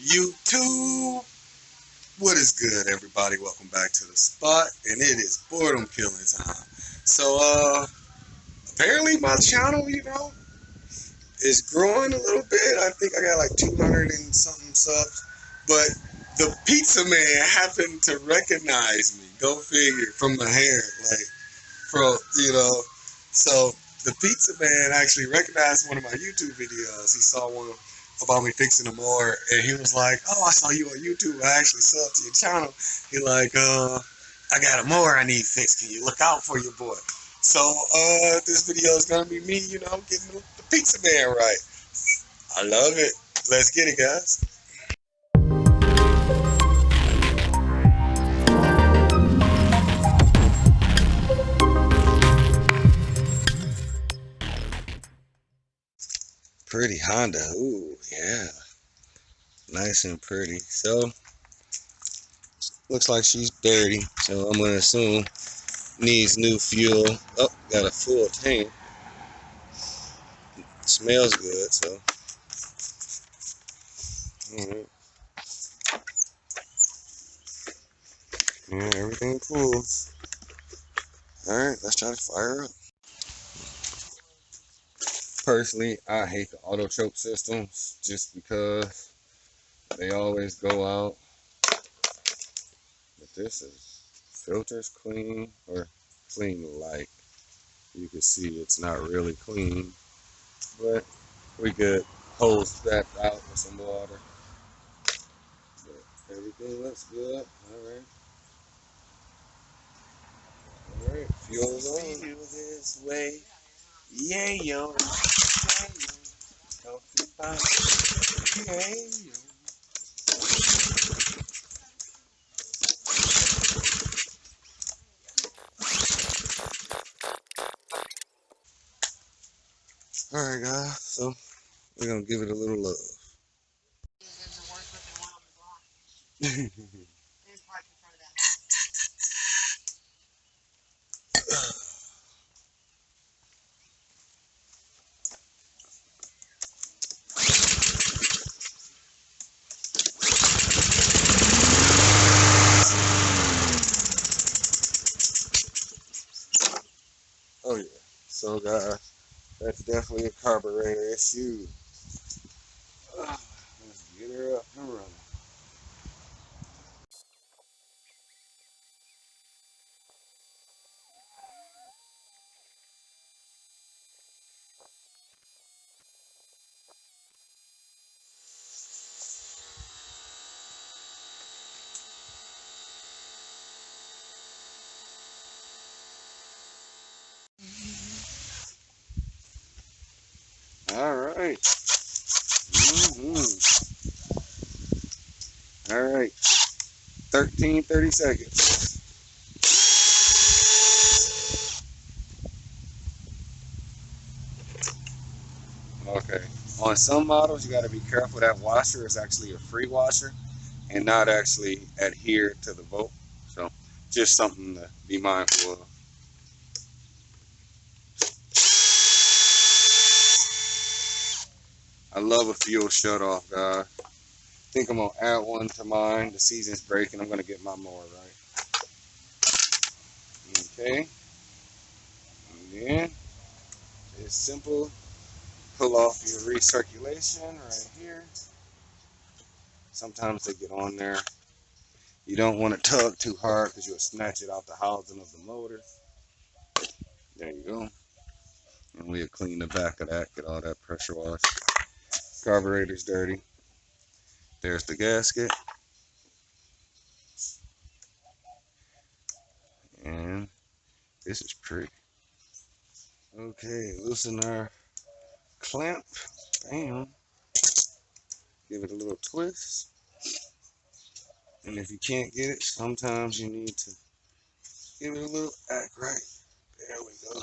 YouTube. What is good, everybody? Welcome back to the spot, and it is boredom killing time. So, apparently my channel, is growing a little bit. I think I got like 200 and something subs, but the pizza man happened to recognize me. Go figure, from my hair, like, so the pizza man actually recognized one of my YouTube videos. He saw one about me fixing a more, and he was like, "Oh, I saw you on YouTube. I actually subbed to your channel." He like, "I got a more I need fixed. Can you look out for your boy?" So, this video is gonna be me, getting the pizza man right. I love it. Let's get it, guys. Pretty Honda. Ooh, yeah. Nice and pretty. So, looks like she's dirty. So, I'm going to assume needs new fuel. Oh, got a full tank. Smells good, so. Alright. Yeah, everything cool. Alright, let's try to fire up. Personally, I hate the auto choke systems just because they always go out. But this is filters clean, or clean like. You can see it's not really clean, but we could hose that out with some water. But everything looks good. Alright, fuel's on. We do this way. Yeah, yo. Yeah, yo. Talking about yeah, yo. Alright, guys, so we're gonna give it a little love. Oh yeah. So guys, that's definitely a carburetor issue. Let's get her up and running. Alright. Alright. 30 seconds. Okay. On some models, you got to be careful. That washer is actually a free washer and not actually adhere to the bolt. So, just something to be mindful of. I love a fuel shutoff, guys. I think I'm going to add one to mine. The season's breaking. I'm going to get my mower right. Okay. And then, it's simple. Pull off your recirculation right here. Sometimes they get on there. You don't want to tug too hard because you'll snatch it out the housing of the motor. There you go. And we'll clean the back of that, get all that pressure wash. Carburetor's dirty. There's the gasket. And this is pretty. Okay, loosen our clamp. Bam. Give it a little twist. And if you can't get it, sometimes you need to give it a little act right. There we go.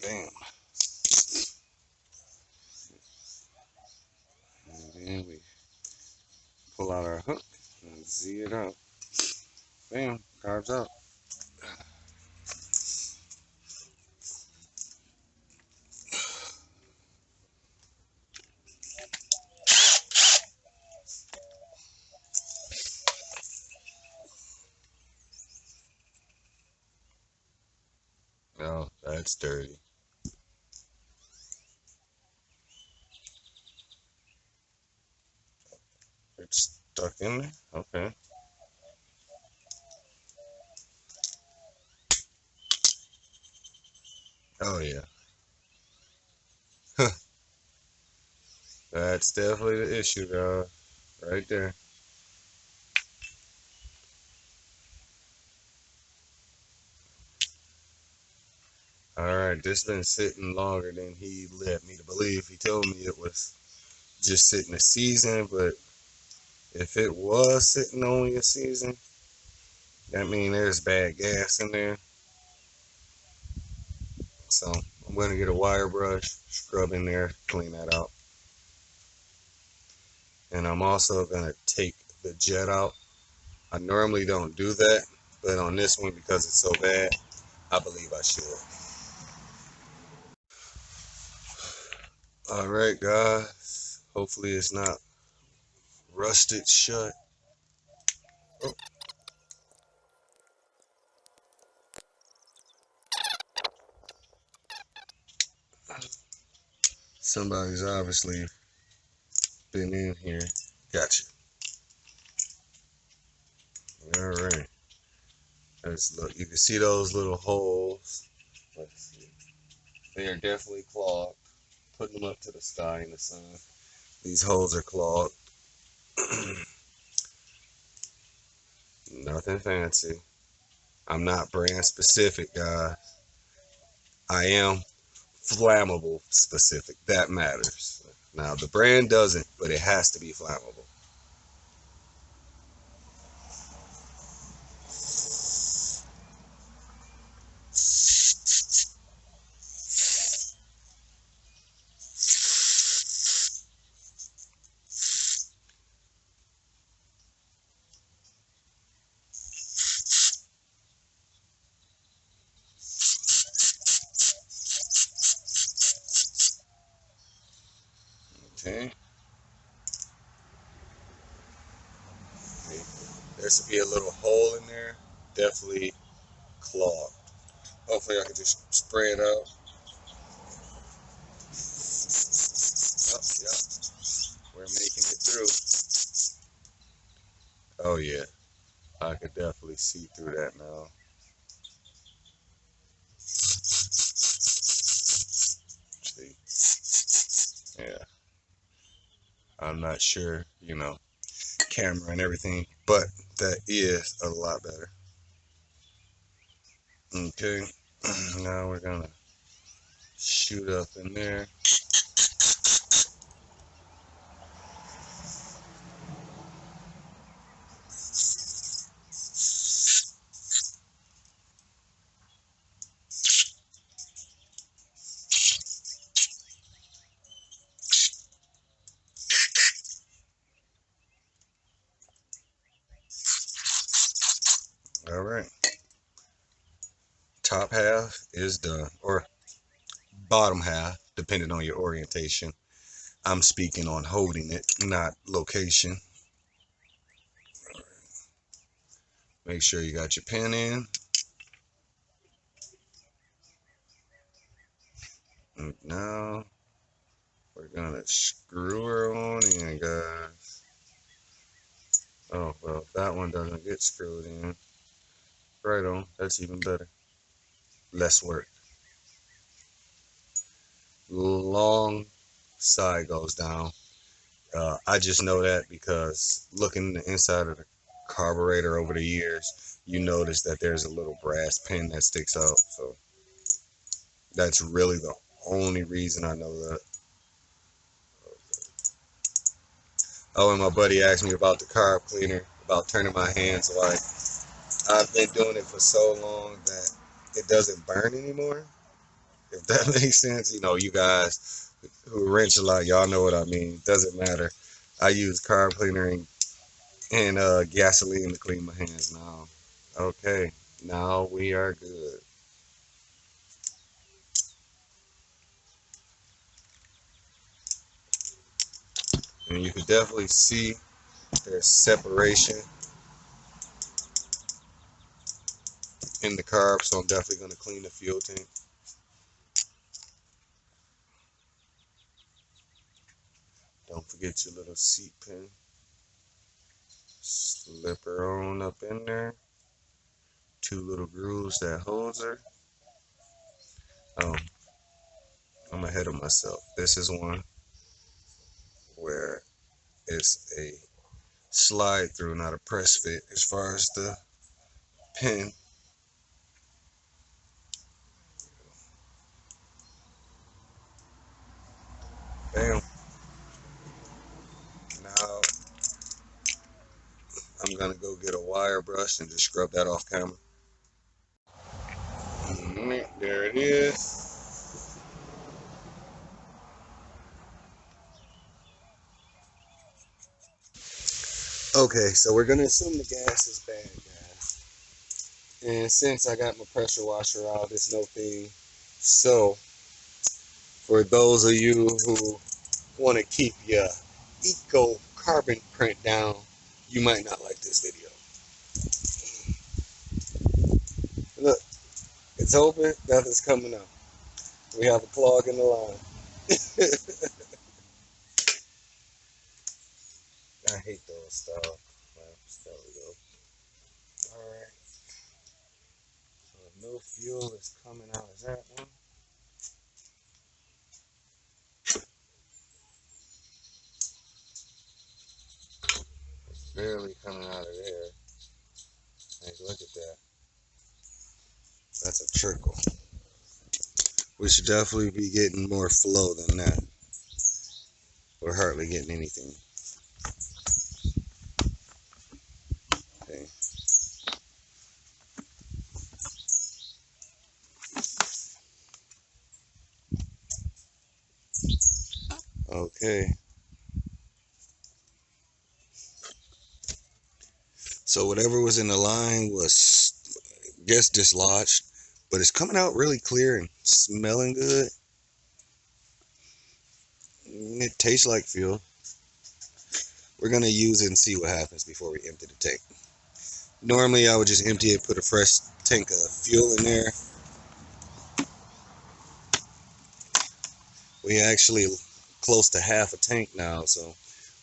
Bam. And then we pull out our hook and Z it out. Bam. Carbs out. That's dirty. It's stuck in there? Okay. Oh, yeah. That's definitely the issue, guys. Right there. Alright, this been sitting longer than he led me to believe. He told me it was just sitting a season, but if it was sitting only a season, that means there's bad gas in there. So I'm gonna get a wire brush, scrub in there, clean that out. And I'm also gonna take the jet out. I normally don't do that, but on this one, because it's so bad, I believe I should. Alright, guys. Hopefully it's not rusted shut. Oh. Somebody's obviously been in here. Gotcha. Alright. Let's look. You can see those little holes. Let's see. They are definitely clogged. Putting them up to the sky in the sun. These holes are clogged. Nothing fancy. I'm not brand specific, guys. I am flammable specific. That matters. Now, the brand doesn't, but it has to be flammable. Okay. There should be a little hole in there. Definitely clogged. Hopefully I can just spray it out. Oh, yeah. We're making it through. Oh, yeah. I could definitely see through that now. See? Yeah. I'm not sure, camera and everything, but that is a lot better. Okay. Now we're gonna shoot up in there. All right. Top half is done, or bottom half, depending on your orientation. I'm speaking on holding it, not location. Make sure you got your pin in. And now we're gonna screw her on in, guys. Oh, well, that one doesn't get screwed in. Right on. That's even better. Less work. Long side goes down. I just know that because looking the inside of the carburetor over the years, you notice that there's a little brass pin that sticks out. So that's really the only reason I know that. Oh, and my buddy asked me about the carb cleaner, about turning my hands white. I've been doing it for so long that it doesn't burn anymore. If that makes sense, you guys who wrench a lot, y'all know what I mean. Doesn't matter. I use carb cleaner and gasoline to clean my hands now. Okay, now we are good. And you can definitely see there's separation in the carb, so I'm definitely going to clean the fuel tank. Don't forget your little seat pin. Slip her on up in there. 2 little grooves that holds her. I'm ahead of myself. This is one where it's a slide through, not a press fit as far as the pin. Bam. Now I'm gonna go get a wire brush and just scrub that off camera. There it is. Okay, so we're gonna assume the gas is bad, guys. And since I got my pressure washer out, it's no thing. So for those of you who want to keep your eco carbon print down, you might not like this video. Look, it's open, nothing's coming out. We have a clog in the line. I hate those style lamps. There we go. Alright. So no fuel is coming out. Is that one? It's barely coming out of there. Hey, look at that. That's a trickle. We should definitely be getting more flow than that. We're hardly getting anything. Okay. Okay. So whatever was in the line was, I guess, dislodged, but it's coming out really clear and smelling good. It tastes like fuel. We're gonna use it and see what happens before we empty the tank. Normally I would just empty it, put a fresh tank of fuel in there. We actually close to half a tank now, so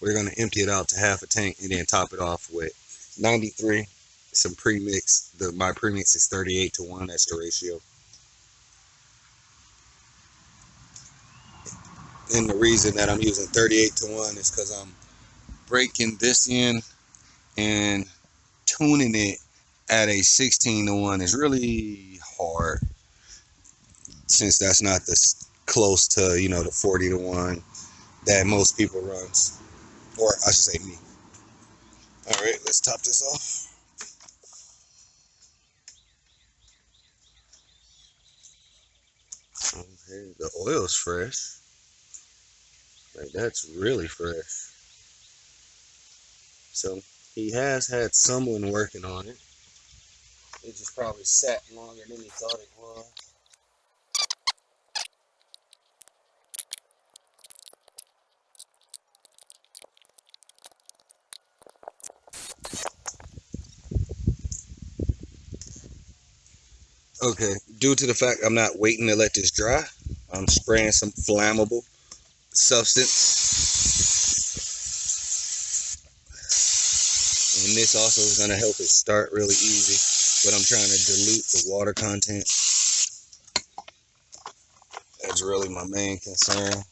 we're gonna empty it out to half a tank and then top it off with 93, some premix. My premix is 38:1. That's the ratio. And the reason that I'm using 38:1 is because I'm breaking this in and tuning it at a 16:1 is really hard, since that's not close to, the 40:1 that most people runs, or I should say me. All right, let's top this off. Okay, the oil's fresh. Like, that's really fresh. So he has had someone working on it. It just probably sat longer than he thought it was. Okay, due to the fact I'm not waiting to let this dry, I'm spraying some flammable substance. And this also is going to help it start really easy, but I'm trying to dilute the water content. That's really my main concern.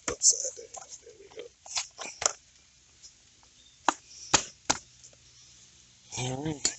Upside down. There we go. All right.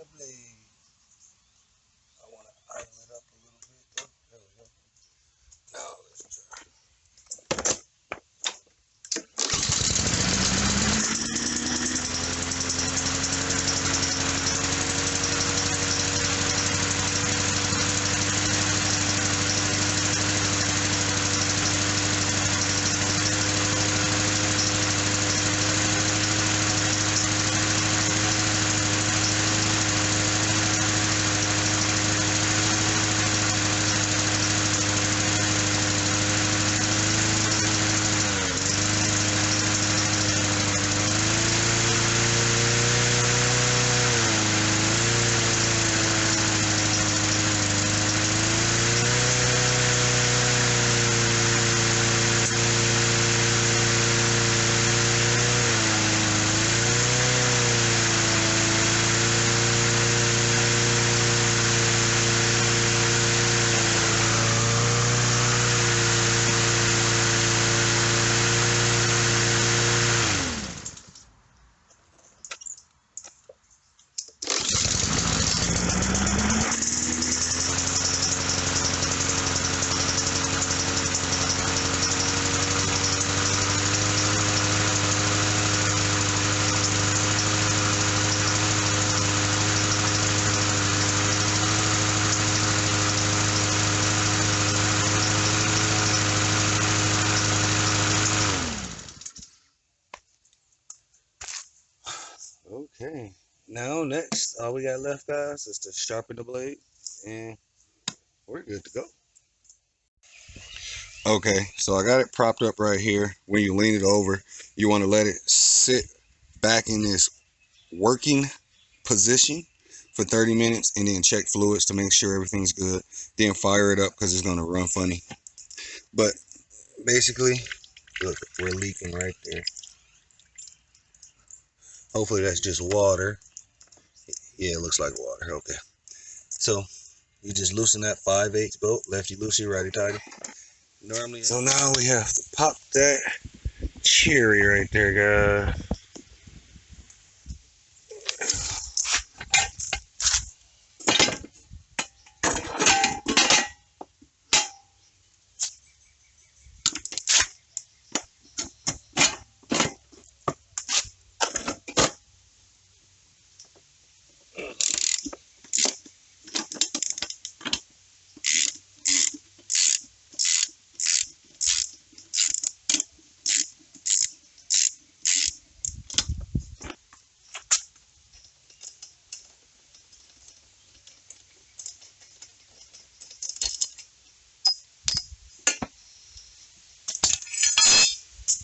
the blade. I want to idle it up a little bit though. There we go. Now let's try. Okay, now next, all we got left, guys, is to sharpen the blade, and we're good to go. Okay, so I got it propped up right here. When you lean it over, you want to let it sit back in this working position for 30 minutes, and then check fluids to make sure everything's good. Then fire it up because it's going to run funny. But basically, look, we're leaking right there. Hopefully that's just water. Yeah, it looks like water. Okay. So you just loosen that 5/8 bolt, lefty loosey, righty tighty. Normally. So now we have to pop that cherry right there, guys.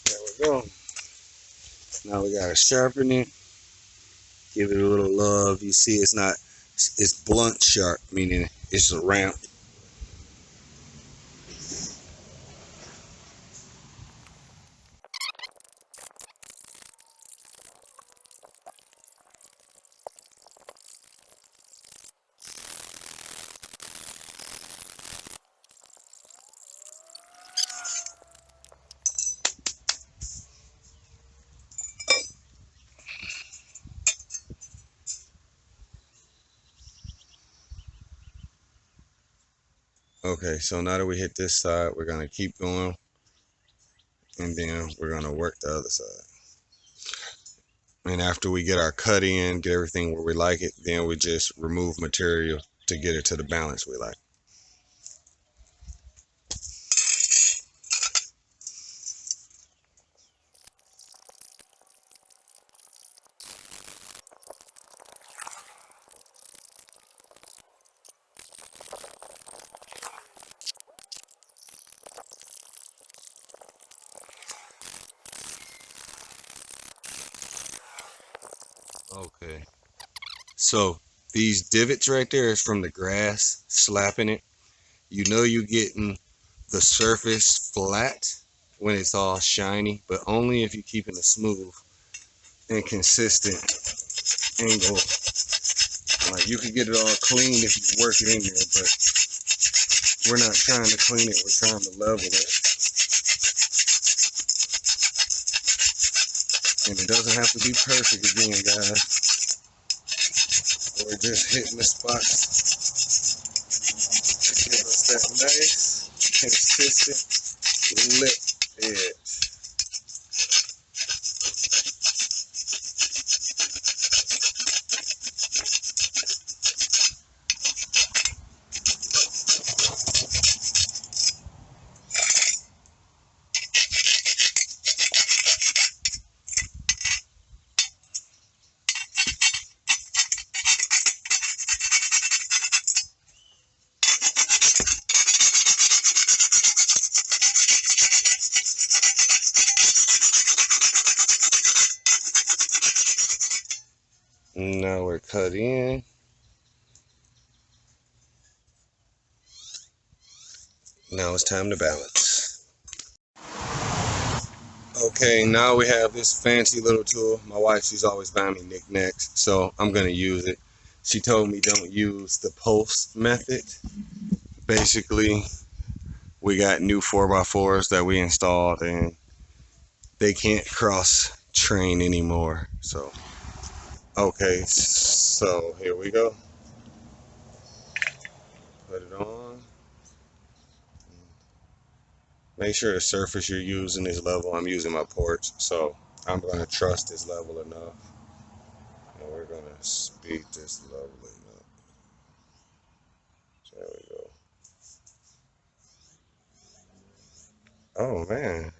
There we go. Now we gotta sharpen it. Give it a little love. You see, it's blunt sharp, meaning it's a ramp. Okay, so now that we hit this side, we're gonna keep going, and then we're gonna work the other side. And after we get our cut in, get everything where we like it, then we just remove material to get it to the balance we like. Okay, so these divots right there is from the grass slapping it. You know you're getting the surface flat when it's all shiny, but only if you're keeping a smooth and consistent angle. Like, you can get it all clean if you work it in there, but we're not trying to clean it, we're trying to level it. And it doesn't have to be perfect again, guys. we're just hitting the spots to give us that nice, consistent lip edge. Now we're cut in. Now it's time to balance. Okay, now we have this fancy little tool. My wife, she's always buying me knickknacks, so I'm gonna use it. She told me don't use the pulse method. Basically, we got new 4x4s that we installed and they can't cross train anymore. So, okay, so here we go. Put it on. Make sure the surface you're using is level. I'm using my porch, so I'm going to trust this level enough. And we're going to speed this leveling up. So there we go. Oh man,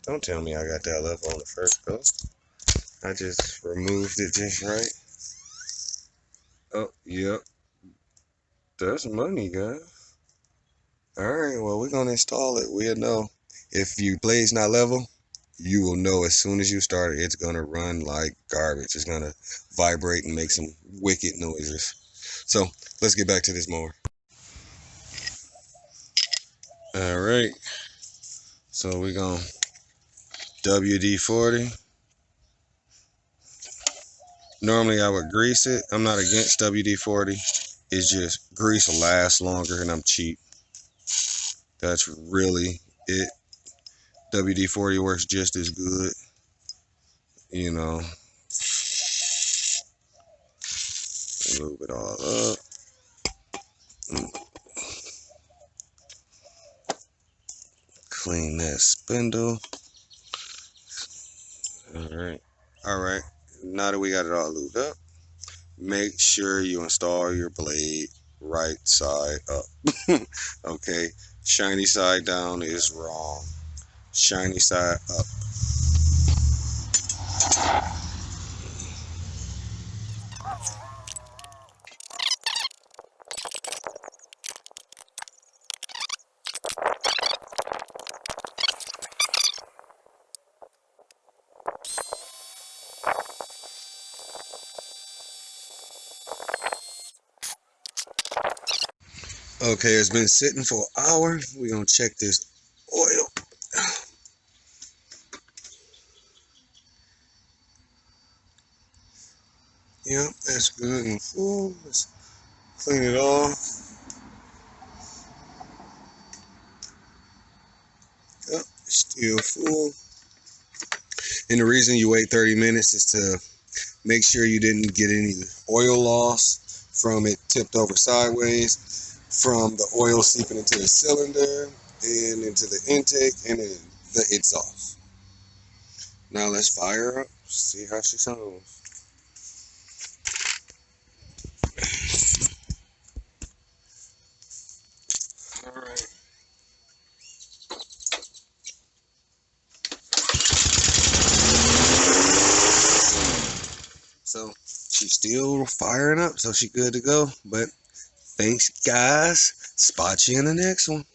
don't tell me I got that level on the first go. I just removed it just right. Oh, yep. That's money, guys. Alright, well, we're going to install it. We'll know. If your blade's not level, you will know as soon as you start it, it's going to run like garbage. It's going to vibrate and make some wicked noises. So, let's get back to this mower. Alright. So, we're going to WD-40. Normally, I would grease it. I'm not against WD-40. It's just grease will last longer and I'm cheap. That's really it. WD-40 works just as good. You know, move it all up. Clean that spindle. Alright. Now that we got it all lubed up, make sure you install your blade right side up. Okay, shiny side down is wrong. Shiny side up. Okay, it's been sitting for an hour. We're gonna check this oil. Yep, that's good and full. Let's clean it off. Yep, still full. And the reason you wait 30 minutes is to make sure you didn't get any oil loss from it tipped over sideways, from the oil seeping into the cylinder and into the intake and then the exhaust. Now let's fire her up, see how she sounds. Alright. So she's still firing up, so she's good to go. But thanks, guys. Spot you in the next one.